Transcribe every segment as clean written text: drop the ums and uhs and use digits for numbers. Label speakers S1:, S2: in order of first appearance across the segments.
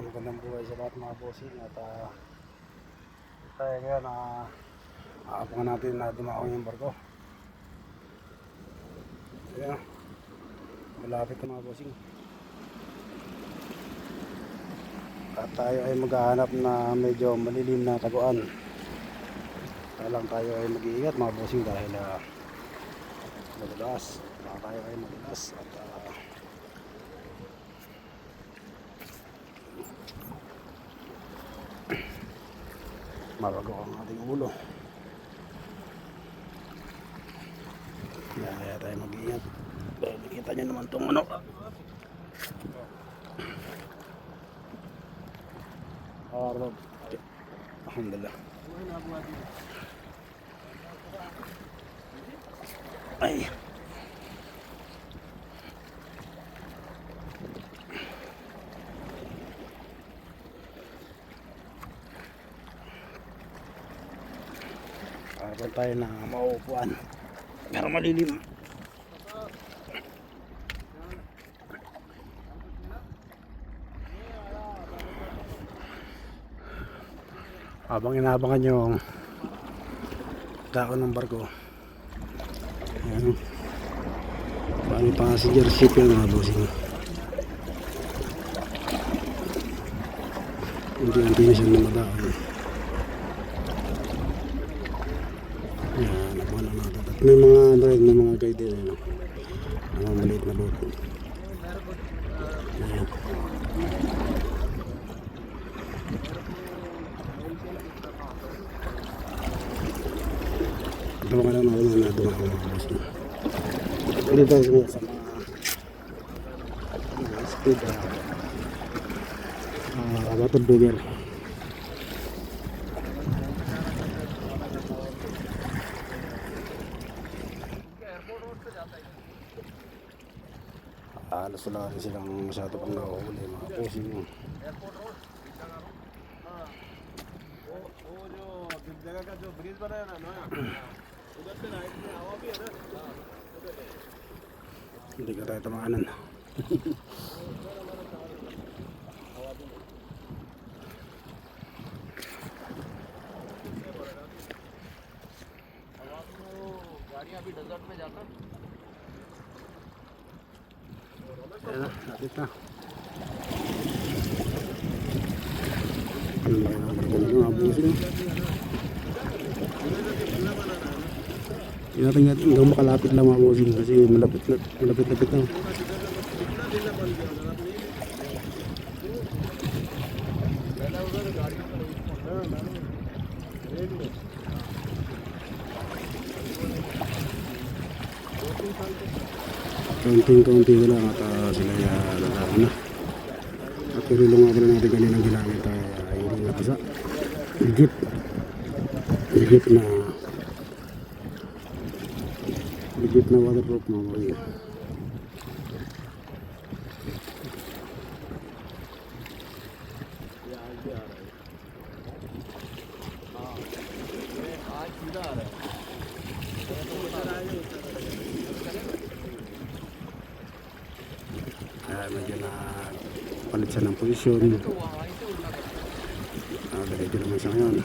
S1: magandang buhay sa lahat mga bossing. At tayo ngayon aabangan natin na dumako yung barko. Ayan, malapit na mga bossing. At tayo ay maghahanap na medyo malilim na taguan. Kaya lang tayo ay mag-iingat mga bossing dahil madulas. Baka tayo ay madulas at mabago ang ating ulo. Kaya tayo mag-iingat. Dahil nakita nyo naman itong ano. Alhamdulillah. Ay. Para tayo na mauupuan. Pero malilim. Habang inaabangan yung dako ng barko. Ayan. Paano passenger ship yan mga bossing. Hindi na siya namadaan. Ayan, abangan na natin. At may mga may mga guide din. Mga maliit na boat. Ayan. Ito mga lang natin na dumako mga bossing. Pwede tayo sa mga speed water bugger. Halos wala rin silang masyado pang nakuhuli mga bossing. जगह का जो ब्रिज बनाया ना नया उधर से राइट में हवा भी है ना hindi ka tayo tamahanan.
S2: गाड़ियां अभी डेजर्ट में जाता
S1: ayan na, lapit na. Ano lang ang barko na mga bossing. Hindi natin hanggang makalapit lang mga bossing kasi malapit na. Kaunting-kaunti na lang at sila lalaki na. At pinulong nga pala natin kaninang ginamit ay hindi napasa. Legit na waterproof mga bossing. Medyo na palit siya ng posisyon. Diretso naman siya ngayon.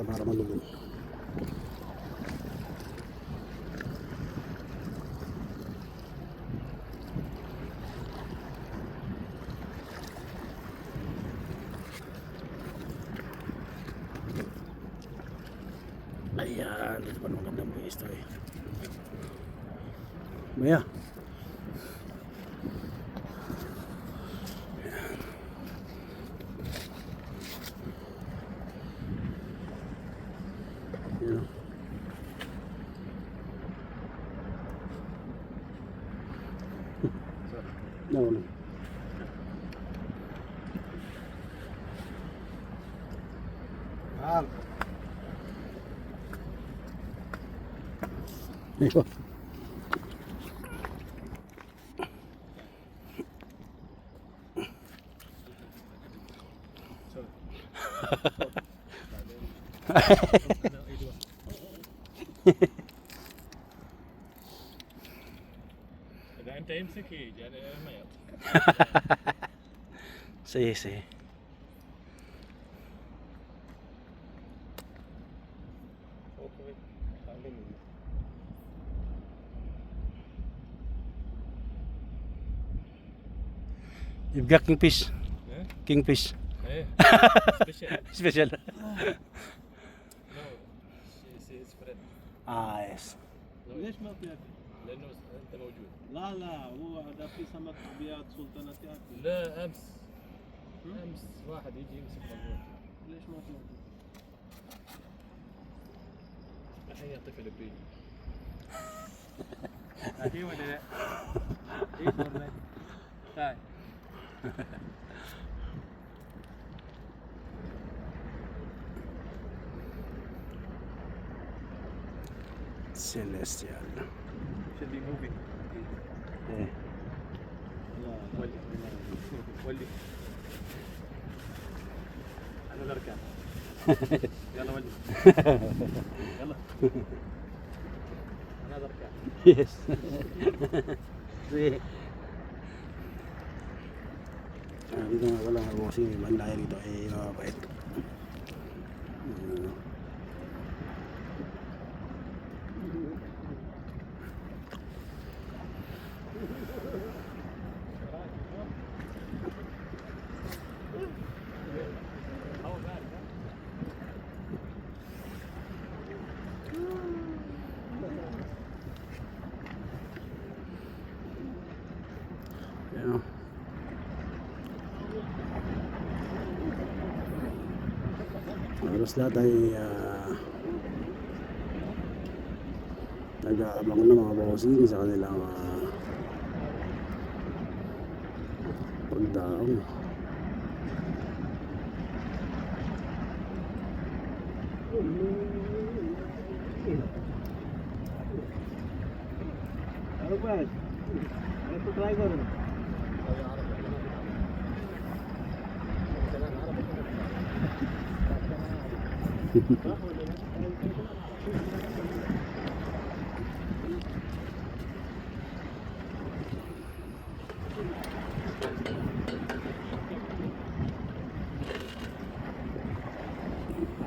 S1: Para malulun. dito pa magandang pwesto eh. Maya. Yan. No, no. Ayun.
S3: ده انت يمسك يجي انا ما يطلع
S1: Sige, sige. You've got kingfish.
S3: Eh?
S1: Kingfish.
S3: ايه سبيشال
S1: Special.
S3: نو سي سبريد
S1: Ah, yes.
S4: ليش ما في أكل؟
S3: لانه انت موجود
S4: لا لا هو هذا في سمك ابيض سلطنة ياكل.
S3: لا امس واحد يجي يمسك موجود
S4: ليش ما في أكل؟
S3: الحين يعطي فلبيني
S4: هي ولا لا؟ ايه ولا لا؟
S1: Celestial.
S4: should be moving.
S1: Eh.
S4: لا ولي ولي انا بركان يلا ولي يلا انا بركان.
S1: Yes. Sige. Dito nga pala mga bossing, may manlaya dito ay mababait. Ayan o. Halos lahat ay nag-aabang na mga bossing sa kanilang pagdaong.
S4: Ano ba? Ito try ko rin.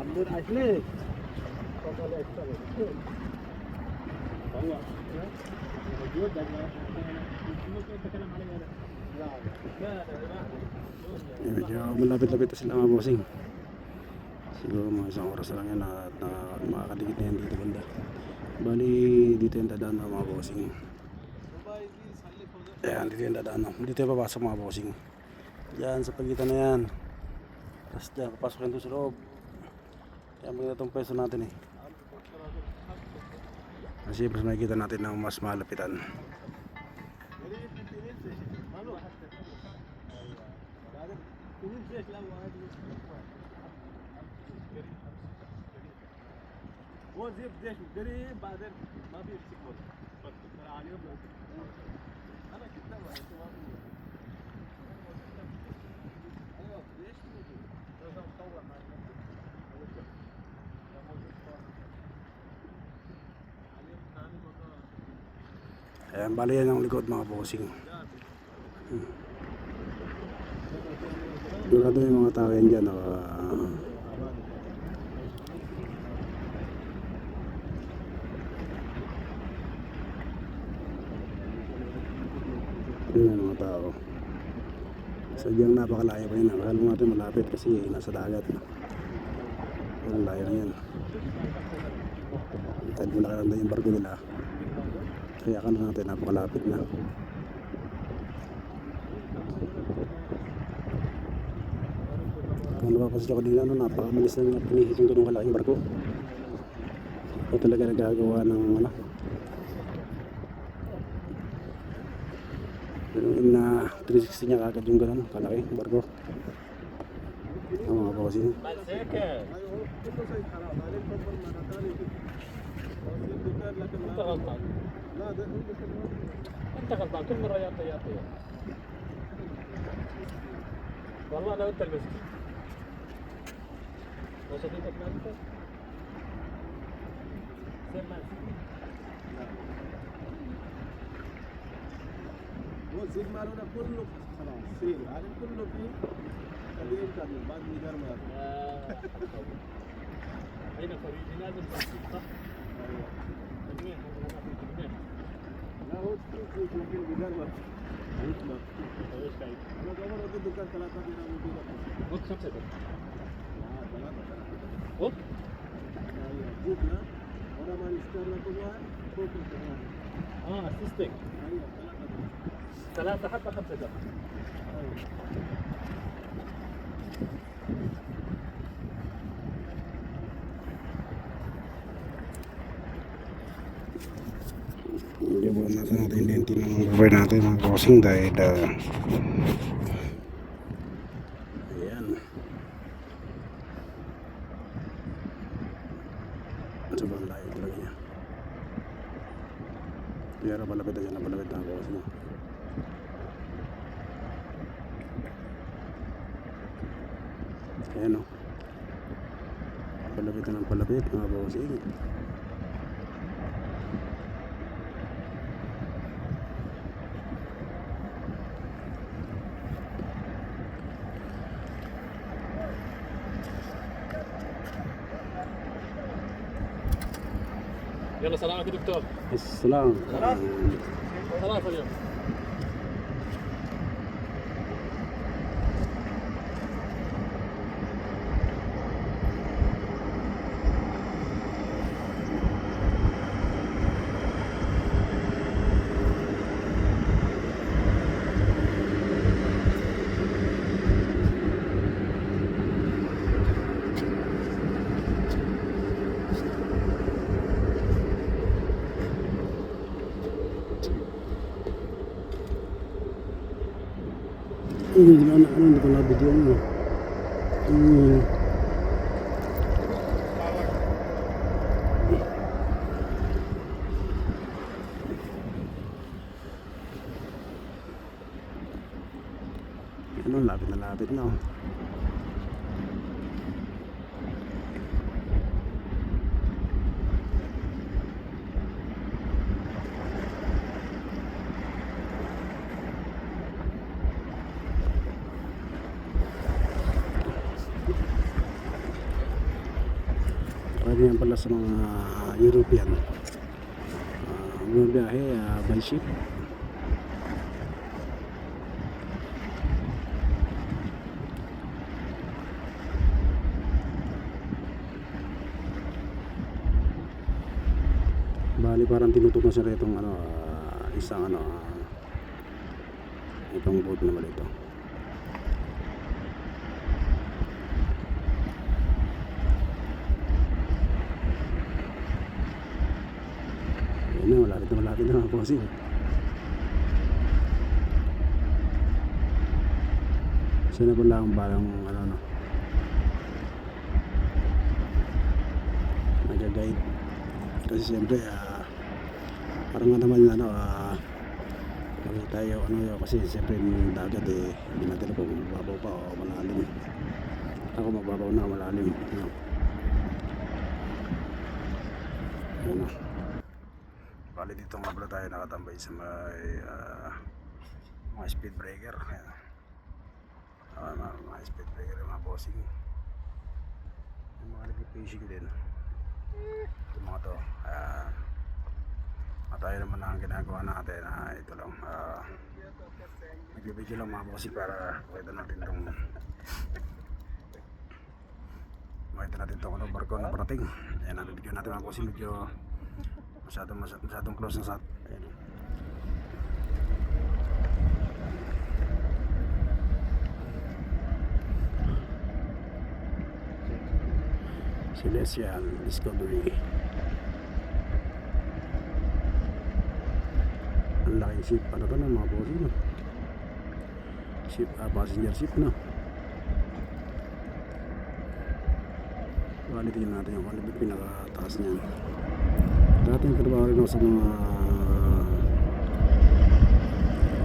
S4: Abdul আসলে সকালে একটা বাবা موجود ده ممكن تتكلم عليه ولا لا
S1: Medyo malapit-lapit na sila mga bossing. Siguro mga isang oras na lang yan at makakadikit na yan dito banda. Bali dito yung dadaan ng mga bossing. Ayan, dito yung dadaan. Dito yung papasok mga bossing. Diyan sa pagitan na yan. Tapos dyan, papasok yan doon sa loob. Kaya maganda itong pwesto natin eh. Kasi mas makikita natin ng mas malapitan.
S4: هو زي بديش قريب بعدين ما في سكوت ترى عليهم انا كنت ما ايوه ليش لازم تطور مع
S1: Ayan, bali yan ang likod mga bossing. Sigurado yung mga tao yan dyan. Yun yung mga tao. Sadyang napakalayo pa yun. Akala natin malapit kasi nasa dagat. Ang layo na yan. Kahit malaki lang na yung barko nila. Kaya ka na natin, napakalapit na. Kung napapansin ako kanina, napakamalis na pinihit yung ganung kalaking barko. O talaga nagagawa ng ano. Pero in 360 niya kagad yung ganun, kalaki barko. Ang mga bossing.
S4: كله زي حرام بعدين كبر مرة ثانية الدكان لكن
S3: انت غلطان
S4: لا ده
S3: انت غلطان كل مره يعطي والله لو انت المسكين لو شديدك ما انت زين ما
S4: هو زيد مالونا كله خلاص سيل عارف كله فيه قديم قديم بعد ميدان ما
S3: اين فريقي لازم تحصيل صح؟
S4: ايوه
S3: تجميع تجميع
S4: لا هو في لكن ميدان ما يطلع
S3: ايش قاعد؟
S4: انا قبل ودي الدكان 3 دينار موجوده
S3: قلت 5 دقائق
S4: لا 3
S3: قلت
S4: ايوه جبنا وانا ما نشتغل كل واحد فوق الكمان
S3: اسيستنج
S4: ايوه
S3: 3 حتى 5 دقائق
S4: ايوه
S1: Hindi po nasa natin yung lente ng cover natin mga crossing dahil ayan sobrang layo talaga niya pero palapit na siya na palapit na crossing ayan o palapit na ng palapit mga crossing.
S3: يلا سلامك يا دكتور
S1: السلام
S3: ثلاثة اليوم
S1: Hindi ko na video mo. Ano, lapit na. Pwede yan pala sa mga European bumabiyahe by ship. Bali parang tinutukan siya rito isang itong boat na malito. Malapit na mga bossing. Siya na pala ang balang nag-guide kasi siyempre parang naman tayo kasi siyempre yung dagat hindi natin kung mababaw pa o malalim. Ako mababaw na malalim bali dito nga pala tayo nakatambay sa may mga speed breaker. Mga speed breaker yung mga bossing, yung mga nag-fishing din yung mga to. Tayo naman ang ginagawa natin ito lang nagbibideo lang mga bossing para pwede natin itong Makita natin ito kung barko na parating. Ayan, nabibigyan natin mga bossing. Medyo masyadong close na sa ayan. Celestial Discovery. Ang laking ship ano to ng mga bossing, no? Ship, passenger ship, no? Bali, tingnan natin yung ano pinakataas niyan. Dating trabaho rin ako sa mga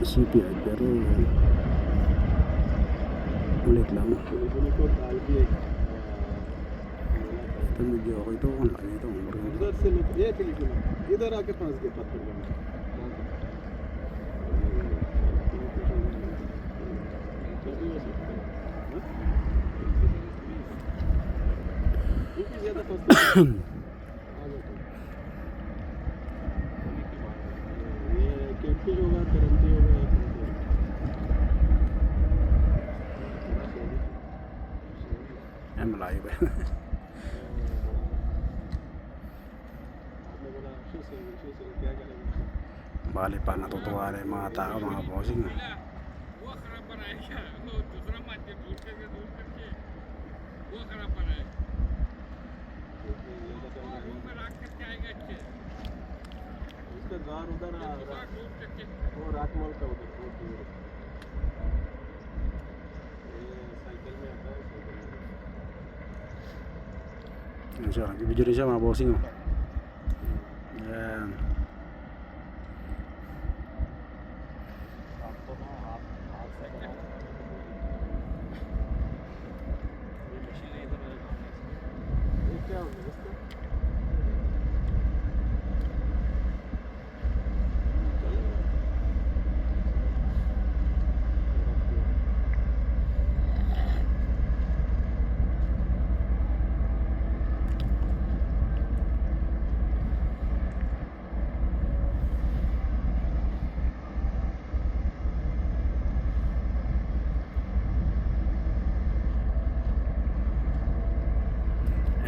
S1: shipyard, pero ulit lang. ito medyo okay ito. Ang laki ito.
S4: उधर से लोग ये टेलीफोन इधर आके फंस गए पत्थर में ज्यादा फंसते ये कैंपिंग होगा करंटी होगा
S1: yan malayo ba
S4: क्या करेंगे
S1: bali pa natutuwa na yung mga tao mga bossing
S3: वो खराब बनाएगा वो दूसरा माध्यम दूर करके वो खराब बनाएगा वो में राख करके आएगा अच्छे
S4: उसका गार उधर आ रहा
S3: दूर करके
S4: वो रातमल का उधर बहुत दूर ये साइकिल में आता है साइकिल में
S1: yun siya nagbibidyo rin siya mga bossing oh. Yan
S4: ये क्या हो गया इसका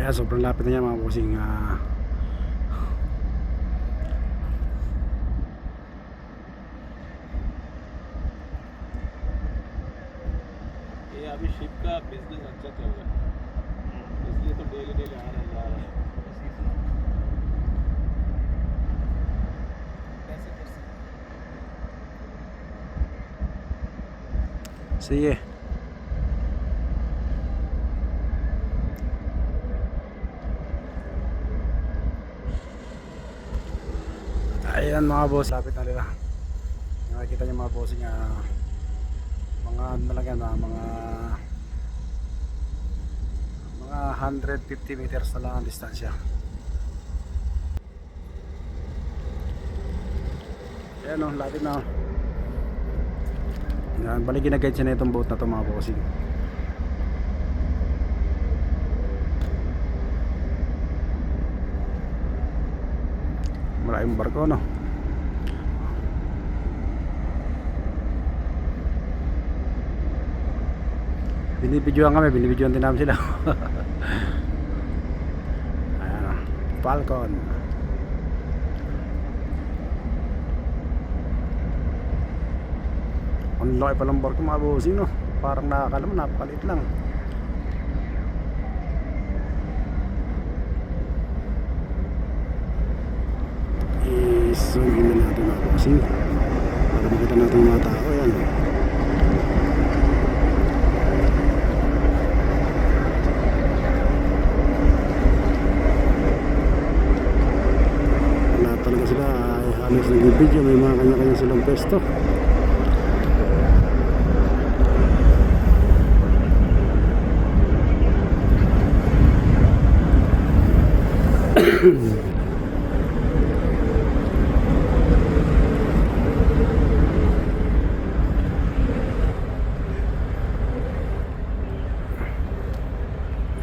S1: Ayan, sobrang lapit na niya mga bossing
S4: ये अभी शिप का बिजनेस अच्छा चल रहा है इसलिए तो डेली डेली आ रहा है जा रहा है
S1: sige ayan mga boss lapit na nila nakikita niyo mga bossing mga ano na lang yan mga 150 meters na lang ang distansya ayan o lapit na yan bali ginaguide siya na itong boat na ito mga bossing malaking barko no binibidyoan kami binibidyoan din namin sila ayan o Falcon ang laki palang barko mga bossing no parang nakakala mo napakaliit lang i-zoom in na natin mga bossing para makita natin yung mga tao yan wala talaga sila ay halos nag-video may mga kanya-kanya silang pesto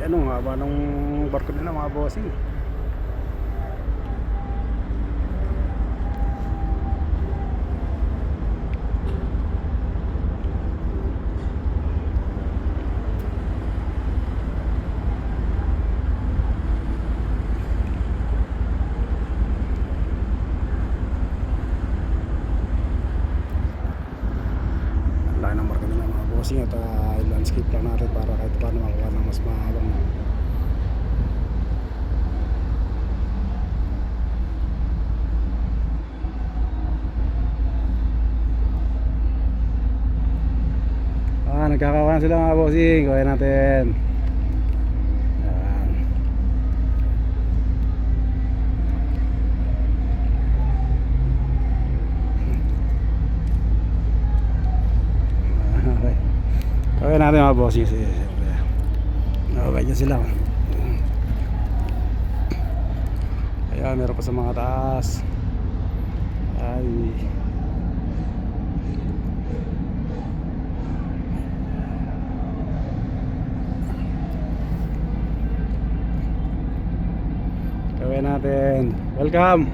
S1: ano nga ba nung barko nila mga bossing bossing at landscape lang natin para kahit paano makuha ng mas mahabang. Nagkakawa na sila mga bossing. Kuha natin. Yan. Okay. Kuha natin mga bossing. Okay dyan sila. Ayan, meron pa sa mga taas. Ay. Gawin natin. Welcome.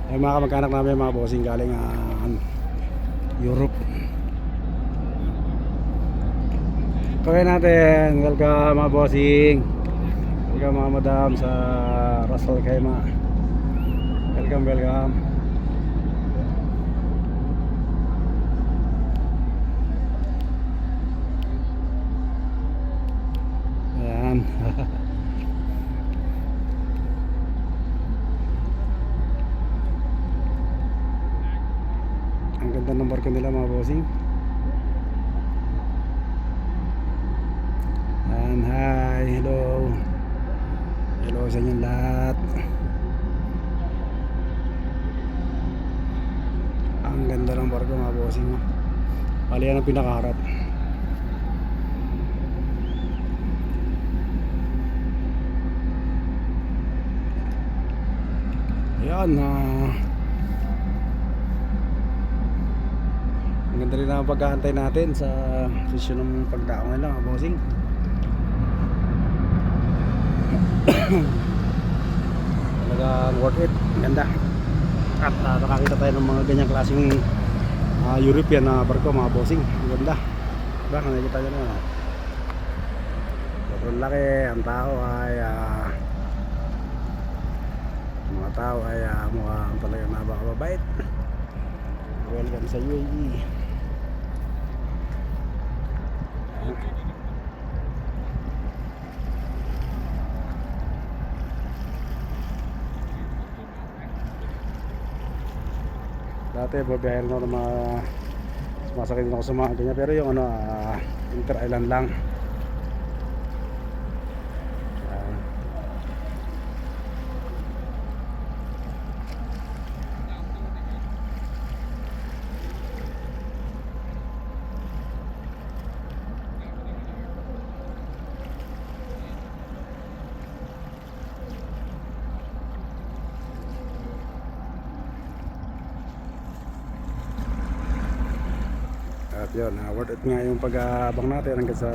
S1: Ay mga kamag-anak namin mga bossing galing Europe. Gawin natin. Welcome mga bossing. Welcome mga madam sa Russell Kayma. Welcome, welcome. Ayan. Ang ganda ng barko nila mga bossing. Ayan, hi, hello. Hello sa inyong lahat. Ang ganda ng barko mga bossing. Bali yan ang pinakaharap. Ayan, ang ganda rin ang pag-aantay natin sa sesyon ng pagdaong nila mga bossing. Talagang worth it, ganda. At nakakita tayo ng mga ganyang klaseng European na barko mga bossing. Ganda. Diba? Nakikita nyo na. Sobrang laki. Ang tao ay mga tao ay mukhang talagang napakababait. Welcome sa UAE. Dati babiyahin ako ng mga sumasakit din ako sa mga ganyan, pero yung inter-island lang. At yun, worth it nga yung pag-aabang natin hanggang sa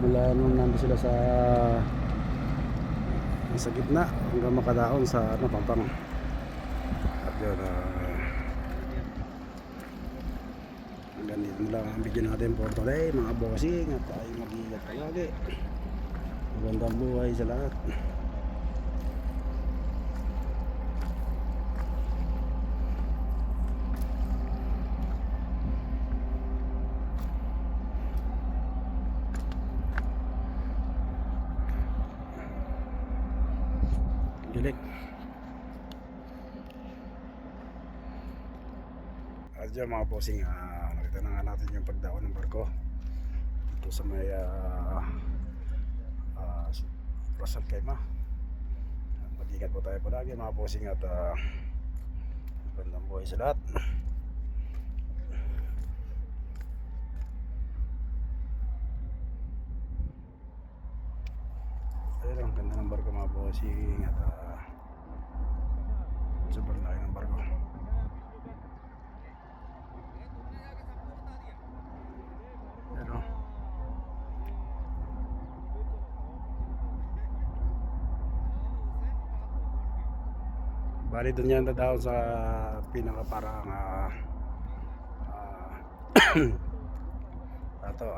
S1: mula nung nandun sila sa gitna hanggang makadaon sa Pampang. At yun, hanggang dito lang ang video natin for today mga bossing, at tayo mag-iingat palagi. Magandang buhay sa lahat. Gilik. At dyan mga bossing, nakita na nga natin yung pagdaon ng barko dito sa may Russell Kayma. Mag-ingat po tayo palagi mga bossing, at magandang buhay sa lahat. Ayun, ang ganda ng barko mga bossing, at sobrang laki ng barko. Pero bali doon yan daw sa pinaka parang Ato,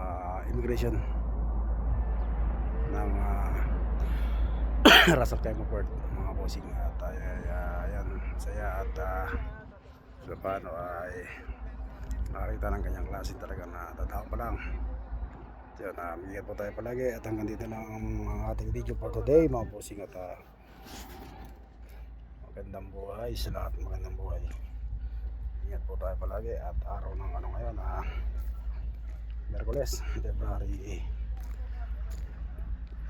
S1: immigration ng Ras Al Khaimah Port, mga bossing. At ayan, saya at sa paano ay nakakita ng kanyang klase talaga na tatao pa lang. Yan, ingat po tayo palagi at hanggang dito lang ang ating video for today, mga bossing. At magandang buhay sa lahat, magandang buhay. Ingat po tayo palagi at araw ng ano ngayon, Miyerkules, February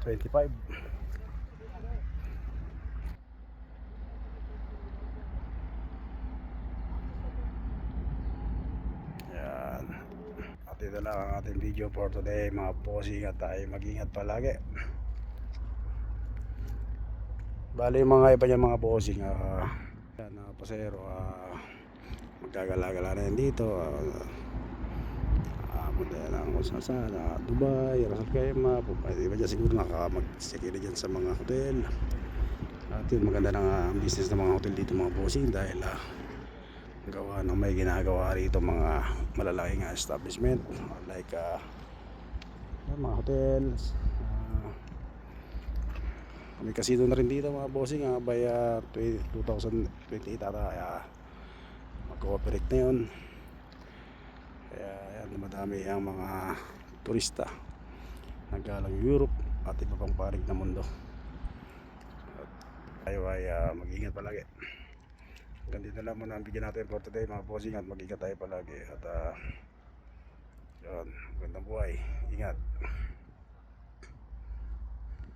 S1: 25. Yan. At ito lang ang ating video for today, mga bossing. At tayo mag-ingat palagi. Bali yung mga iba niya mga bossing, yan, pasero, magkagala-gala na yan dito. Punta lang kung saan, Dubai, Ras Al Khaimah. Iba dyan siguro nakaka-mag-check in dyan sa mga hotel. At yun, maganda na ang business ng mga hotel dito, mga bossing, dahil gawa ng may ginagawa rito mga malalaking establishment like mga hotels. May casino na rin dito, mga bossing, by 2028 ata mag-cooperate na yun. Kaya yan, madami ang mga turista naggalang Europe at iba pang panig na mundo. At tayo ay mag-ingat palagi. Hanggang dito lang muna ang bigyan natin for today, mga bossing, at mag-ingat tayo palagi. At yun, magandang buhay, ingat.